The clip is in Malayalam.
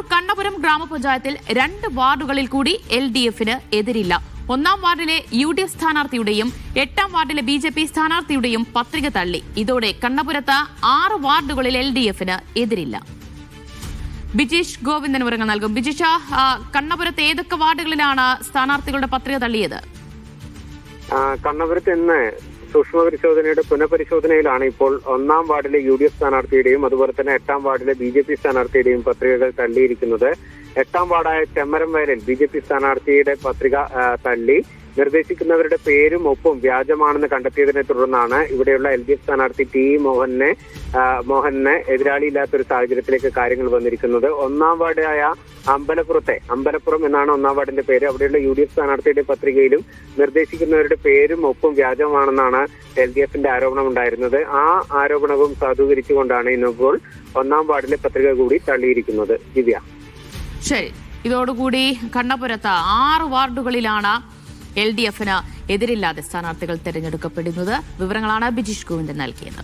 കണ്ണപുരം ഗ്രാമപഞ്ചായത്തിൽ 2 വാർഡുകളിൽ കൂടി LDF-ന് എതിരില്ല. 1-ാം വാർഡിലെ UDF സ്ഥാനാർത്ഥിയുടെയും 8-ാം വാർഡിലെ BJP സ്ഥാനാർത്ഥിയുടെയും പത്രിക തള്ളി. ഇതോടെ കണ്ണപുരത്ത് 6 വാർഡുകളിൽ LDF-ന് എതിരില്ല. ബിജീഷ് ഗോവിന്ദൻ വിവരങ്ങൾ നൽകും. ബിജീഷ, കണ്ണപുരത്ത് ഏതൊക്കെ വാർഡുകളിലാണ് സ്ഥാനാർത്ഥികളുടെ പത്രിക തള്ളിയത്? കണ്ണപുരത്ത് ഇന്ന് സൂക്ഷ്മ പരിശോധനയുടെ പുനഃപരിശോധനയിലാണ് ഇപ്പോൾ 1-ാം വാർഡിലെ UDF സ്ഥാനാർത്ഥിയുടെയും അതുപോലെ തന്നെ 8-ാം വാർഡിലെ BJP സ്ഥാനാർത്ഥിയുടെയും പത്രികകൾ തള്ളിയിരിക്കുന്നത്. 8-ാം വാർഡായ ചെമ്മരം വയലിൽ BJP സ്ഥാനാർത്ഥിയുടെ പത്രിക തള്ളി. നിർദ്ദേശിക്കുന്നവരുടെ പേരും ഒപ്പും വ്യാജമാണെന്ന് കണ്ടെത്തിയതിനെ തുടർന്നാണ് ഇവിടെയുള്ള LDF സ്ഥാനാർത്ഥി T മോഹനെ എതിരാളിയില്ലാത്തൊരു സാഹചര്യത്തിലേക്ക് കാര്യങ്ങൾ വന്നിരിക്കുന്നത്. 1-ാം വാർഡായ അമ്പലപ്പുറം എന്നാണ് 1-ാം വാർഡിന്റെ പേര്. അവിടെയുള്ള UDF സ്ഥാനാർത്ഥിയുടെ പത്രികയിലും നിർദ്ദേശിക്കുന്നവരുടെ പേരും ഒപ്പും വ്യാജമാണെന്നാണ് LDF-ന്റെ ആരോപണം ഉണ്ടായിരുന്നത്. ആ ആരോപണവും സാധൂകരിച്ചുകൊണ്ടാണ് ഇന്നിപ്പോൾ 1-ാം വാർഡിലെ പത്രിക കൂടി തള്ളിയിരിക്കുന്നത്. ദിവ്യ, ശരി. ഇതോടുകൂടി കണ്ണപുരത്ത് 6 വാർഡുകളിലാണ് LDF-ന് എതിരില്ലാതെ സ്ഥാനാർത്ഥികൾ തെരഞ്ഞെടുക്കപ്പെടുന്നത്. വിവരങ്ങളാണ് ബിജീഷ് ഗോവിന്ദൻ നൽകിയത്.